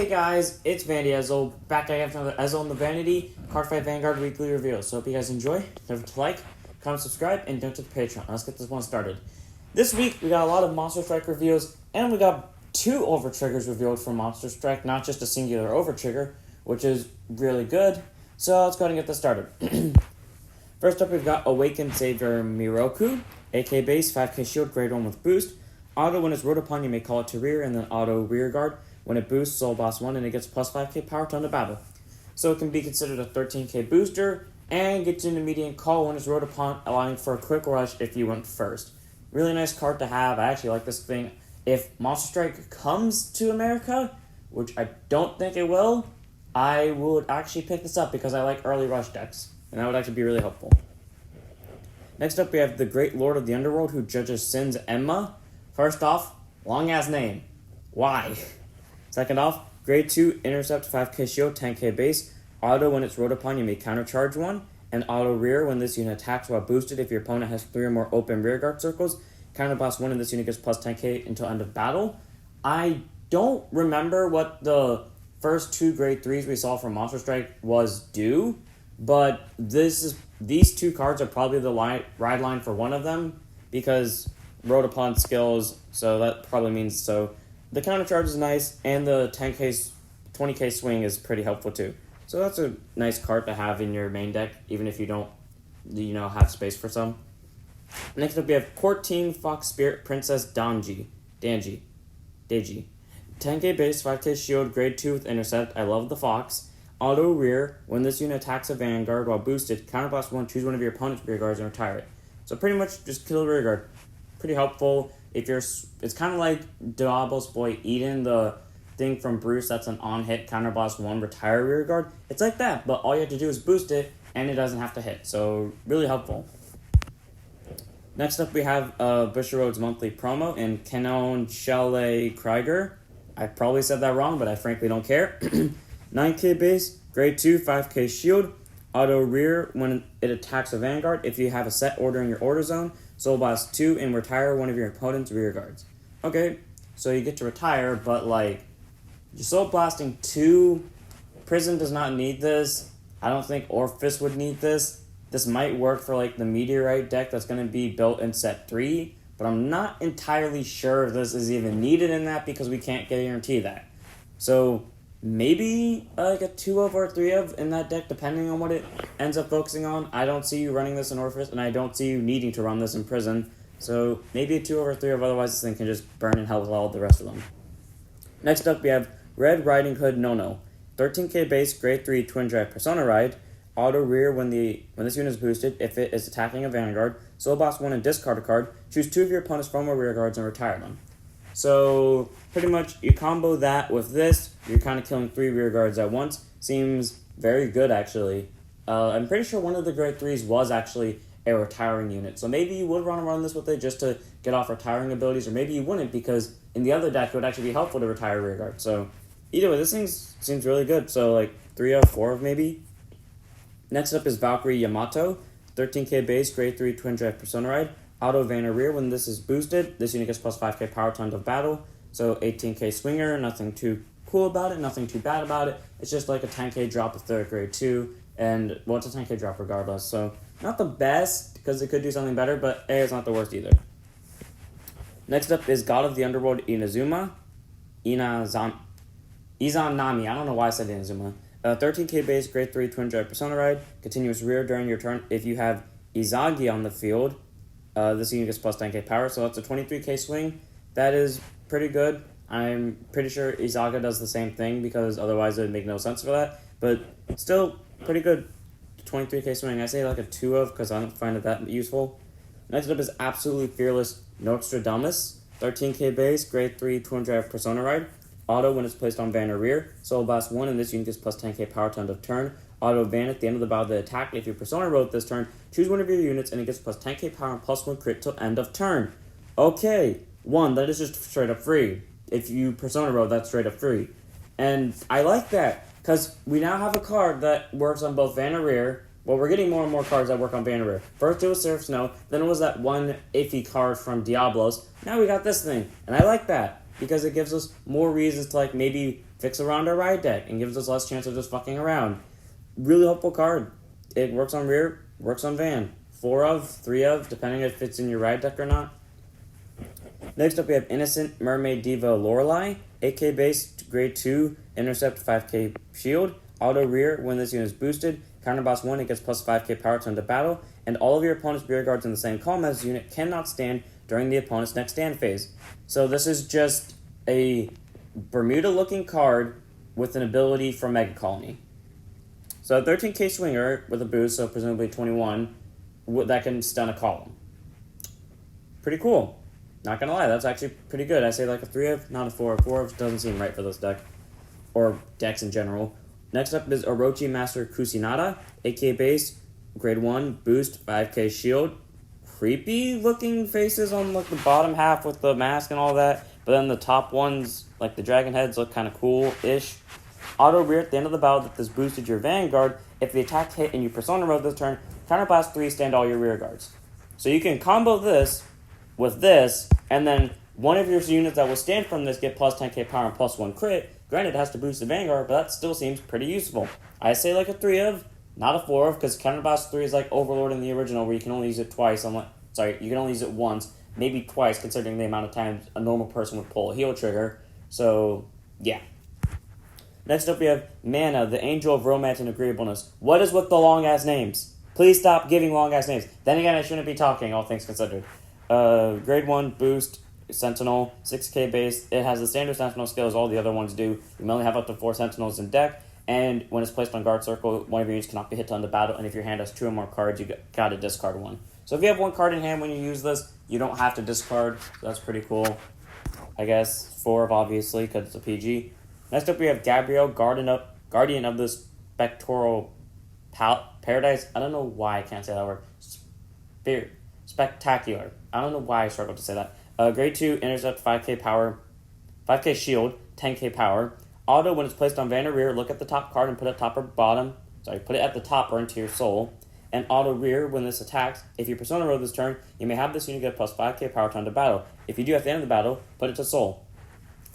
Hey guys, it's Vanity Ezel, back again from Ezel in the Vanity Cardfight Vanguard Weekly Review. So hope you guys enjoy. Don't forget to like, comment, subscribe, and don't forget the Patreon. Let's get this one started. This week, we got a lot of Monster Strike reviews, and we got 2 over triggers revealed for Monster Strike, not just a singular over trigger, which is really good. So let's go ahead and get this started. First up, we've got Awaken Savior Miroku, AK base, 5k shield, grade 1 with boost. Auto, when it's rode upon, you may call it to rear, and then auto rear guard. When it boosts, Soul Boss 1, and it gets plus 5k power to end the battle. So it can be considered a 13k booster, and gets you an immediate call when it's rode upon, allowing for a quick rush if you went first. Really nice card to have. I actually like this thing. If Monster Strike comes to America, which I don't think it will, I would actually pick this up because I like early rush decks, and that would actually be really helpful. Next up, we have the Great Lord of the Underworld, who judges Sin's Emma. First off, long-ass name. Why? Second off, grade 2, intercept, 5k shield, 10k base. Auto, when it's rode upon, you may countercharge 1. And auto rear, when this unit attacks while boosted, if your opponent has 3 or more open rearguard circles. Counterblast 1, and this unit gets plus 10k until end of battle. I don't remember what the first 2 grade 3s we saw from Monster Strike was due, but these 2 cards are probably the ride line for one of them, because rode upon skills, so that probably means so. The counter charge is nice, and the 20k swing is pretty helpful too. So that's a nice card to have in your main deck, even if you don't, have space for some. Next up, we have Court Team Fox Spirit Princess Danji. 10k base, 5k shield, grade 2 with intercept. I love the Fox. Auto rear, when this unit attacks a Vanguard while boosted, counterblast 1, choose one of your opponent's rear guards and retire it. So pretty much just kill the rear guard. Pretty helpful. It's kind of like Diablo's boy Eden, the thing from Bruce that's an on-hit, counterblast 1, retire rear guard. It's like that, but all you have to do is boost it, and it doesn't have to hit. So really helpful. Next up, we have bushyroads monthly promo and Kenon Shelley Krieger. I probably said that wrong, but I frankly don't care. 9k base, grade 2, 5k shield. Auto rear, when it attacks a Vanguard, if you have a set order in your order zone. Soul Blast 2 and retire one of your opponent's rear guards. Okay, so you get to retire, but you're Soul Blasting 2. Prison does not need this. I don't think Orpheus would need this. This might work for the Meteorite deck that's going to be built in set 3, but I'm not entirely sure if this is even needed in that because we can't guarantee that. So maybe a 2 of or 3 of in that deck, depending on what it ends up focusing on. I don't see you running this in Orpheus, and I don't see you needing to run this in Prison. So maybe a 2 over 3 of, otherwise this thing can just burn in hell with all the rest of them. Next up, we have Red Riding Hood Nono. 13k base, grade 3, twin drive Persona Ride. Auto rear, when this unit is boosted, if it is attacking a Vanguard. Soul Boss 1 and discard a card. Choose 2 of your opponent's former rear guards and retire them. So pretty much you combo that with this, you're kind of killing 3 rear guards at once. Seems very good, actually. I'm pretty sure one of the grade 3s was actually a retiring unit. So maybe you would want to run this with it just to get off retiring abilities, or maybe you wouldn't because in the other deck it would actually be helpful to retire rear guard. So either way, this thing seems really good. So 3 of 4 of maybe. Next up is Valkyrie Yamato. 13k base, grade 3, twin drive Persona Ride. Auto Vanna rear, when this is boosted, this unit gets plus 5k power to end of battle. So 18k swinger, nothing too cool about it, nothing too bad about it. It's just like a 10k drop with third grade 2, and well, it's a 10k drop regardless. So not the best, because it could do something better, but it's not the worst either. Next up is God of the Underworld Inazuma Izanami. I don't know why I said Inazuma. 13k base, grade 3, twin drive Persona Ride. Continuous rear during your turn. If you have Izagi on the field, this unit gets plus 10k power, so that's a 23k swing. That is pretty good. I'm pretty sure Izaga does the same thing because otherwise it would make no sense for that. But still, pretty good 23k swing. I say a 2 of because I don't find it that useful. Next up is Absolutely Fearless Nostradamus. 13k base, grade 3, twin drive Persona Ride. Auto, when it's placed on Vanna rear. Soul Blast 1, and this unit gets plus 10k power to end of turn. Auto Van at the end of the battle to attack. If your Persona wrote this turn, choose one of your units, and it gets plus 10k power and plus 1 crit till end of turn. Okay, 1, that is just straight up free. If you Persona wrote, that's straight up free. And I like that, because we now have a card that works on both Vanna rear. Well, we're getting more and more cards that work on Vanna rear. First it was Seraph Snow, then it was that one iffy card from Diablos. Now we got this thing, and I like that. because it gives us more reasons to, like, maybe fix around our ride deck and gives us less chance of just fucking around. Really helpful card. It works on rear, works on van. 4 of, 3 of, depending if it's in your ride deck or not. Next up, we have Innocent Mermaid Diva Lorelei. 8k base, grade 2, intercept, 5k shield. Auto rear, when this unit is boosted. Counterboss 1, it gets plus 5k power to end the battle. And all of your opponent's rear guards in the same column as the unit cannot stand during the opponent's next stand phase. So this is just a Bermuda-looking card with an ability from Mega Colony. So a 13k swinger with a boost, so presumably 21, that can stun a column. Pretty cool. Not gonna lie, that's actually pretty good. I say like a 3 of, not a 4 of. 4 of doesn't seem right for this deck. Or decks in general. Next up is Orochi Master Cucinata. 8k base, grade 1, boost, 5k shield. Creepy looking faces on like the bottom half with the mask and all that. But then the top ones, like the dragon heads, look kind of cool-ish. Auto rear at the end of the battle that this boosted your vanguard. If the attack hit and you persona road this turn, counterblast 3, stand all your rear guards. So you can combo this with this, and then one of your units that will stand from this get plus 10k power and plus 1 crit. Granted, it has to boost the vanguard, but that still seems pretty useful. I say like a 3 of, not a 4 of, because counterblast 3 is like Overlord in the original, where you can only use it twice. You can only use it once, maybe twice, considering the amount of times a normal person would pull a heal trigger. So, yeah. Next up, we have Mana, the Angel of Romance and Agreeableness. What is with the long-ass names? Please stop giving long-ass names. Then again, I shouldn't be talking, all things considered. Grade 1, boost, Sentinel, 6k base. It has the standard Sentinel skill as all the other ones do. You may only have up to 4 Sentinels in deck, and when it's placed on guard circle, one of your units cannot be hit to end the battle, and if your hand has 2 or more cards, you gotta discard 1. So if you have 1 card in hand when you use this, you don't have to discard. So that's pretty cool. I guess 4 of, obviously, because it's a PG. Next up, we have Gabriel, Guardian of the Spectral Paradise. I don't know why I can't say that word. Spectacular. I don't know why I struggled to say that. Grade 2, intercept, 5k power, 5k shield, 10k power. Auto, when it's placed on van or rear, look at the top card and put it at top or bottom. Put it at the top or into your soul. And auto rear, when this attacks, if you persona road this turn, you may have this unit get plus 5k power to end the battle. If you do at the end of the battle, put it to soul.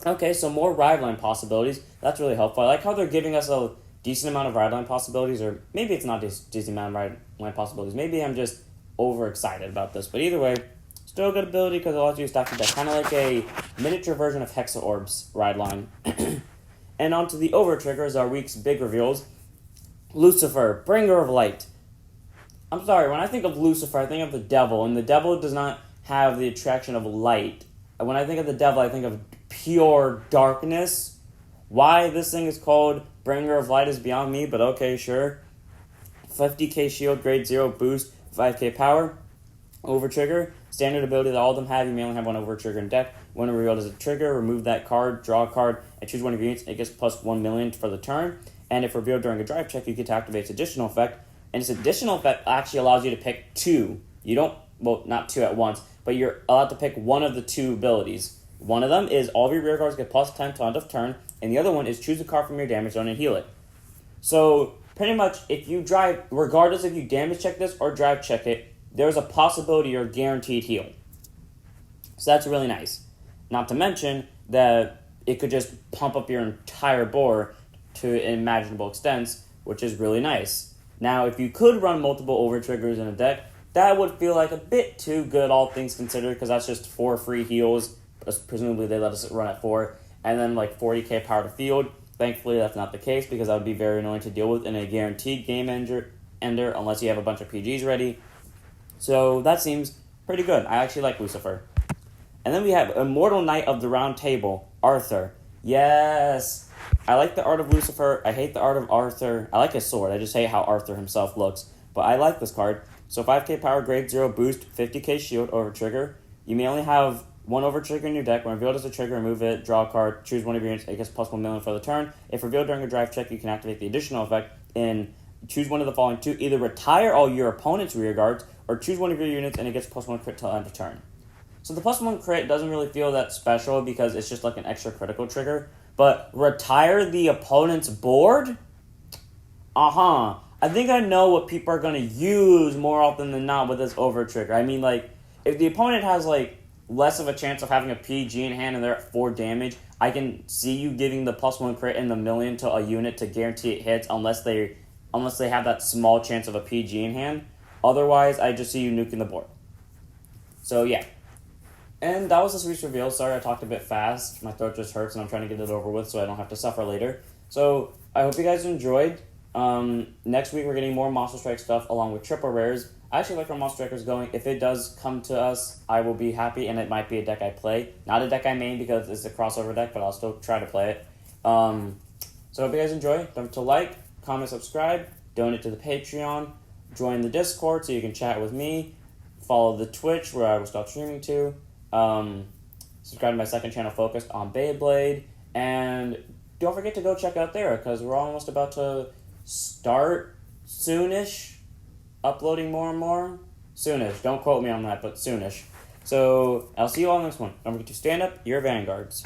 Okay, so more ride line possibilities. That's really helpful. I like how they're giving us a decent amount of ride line possibilities, or maybe it's not a decent amount of ride line possibilities. Maybe I'm just overexcited about this. But either way, still a good ability because it allows you to stack the deck. Kind of like a miniature version of Hexa Orb's ride line. And on to the over triggers, our week's big reveals. Lucifer, bringer of light. I'm sorry, when I think of Lucifer, I think of the devil, and the devil does not have the attraction of light. When I think of the devil, I think of pure darkness. Why this thing is called Bringer of Light is beyond me, but okay, sure. 50k shield, grade 0 boost, 5k power. Over trigger, standard ability that all of them have. You may only have 1 over trigger in deck. When revealed as a trigger, remove that card, draw a card, and choose one of your units. It gets plus 1 million for the turn. And if revealed during a drive check, you get to activate its additional effect. And its additional effect actually allows you to pick 2. You don't, well, not 2 at once, but you're allowed to pick one of the 2 abilities. One of them is all of your rear guards get plus 10 to end of turn, and the other one is choose a card from your damage zone and heal it. So, pretty much, if you drive, regardless if you damage check this or drive check it, there's a possibility you're guaranteed heal. So that's really nice. Not to mention that it could just pump up your entire board to imaginable extents, which is really nice. Now, if you could run multiple over triggers in a deck, that would feel like a bit too good, all things considered, because that's just 4 free heals. Presumably they let us run at 4, and then like 40k power to field. Thankfully, that's not the case, because that would be very annoying to deal with in a guaranteed game ender unless you have a bunch of PGs ready. So that seems pretty good. I actually like Lucifer. And then we have Immortal Knight of the Round Table, Arthur. Yes! I like the art of Lucifer. I hate the art of Arthur. I like his sword. I just hate how Arthur himself looks. But I like this card. So 5k power, grade 0 boost, 50k shield, over trigger. You may only have 1 over trigger in your deck. When revealed as a trigger, remove it, draw a card, choose one of your units, it gets plus 1 million for the turn. If revealed during a drive check, you can activate the additional effect and choose one of the following 2. Either retire all your opponent's rear guards, or choose one of your units and it gets plus 1 crit till end of turn. So the plus 1 crit doesn't really feel that special because it's just like an extra critical trigger. But retire the opponent's board? I think I know what people are going to use more often than not with this over trigger. I mean, like, if the opponent has, like, less of a chance of having a PG in hand and they're at 4 damage, I can see you giving the +1 crit in the million to a unit to guarantee it hits unless they have that small chance of a PG in hand. Otherwise, I just see you nuking the board. So yeah. And that was this week's reveal. Sorry I talked a bit fast. My throat just hurts and I'm trying to get it over with so I don't have to suffer later. So I hope you guys enjoyed. Next week we're getting more Monster Strike stuff along with triple rares. I actually like where Monster Strike is going. If it does come to us, I will be happy, and it might be a deck I play. Not a deck I main because it's a crossover deck, but I'll still try to play it. So I hope you guys enjoy. Don't forget to like, comment, subscribe, donate to the Patreon, join the Discord so you can chat with me, follow the Twitch where I will stop streaming to. Subscribe to my second channel focused on Beyblade, and don't forget to go check out there because we're almost about to start soonish uploading more and more. Soonish, don't quote me on that, but soonish. So I'll see you all in the next one. Don't forget to stand up your vanguards.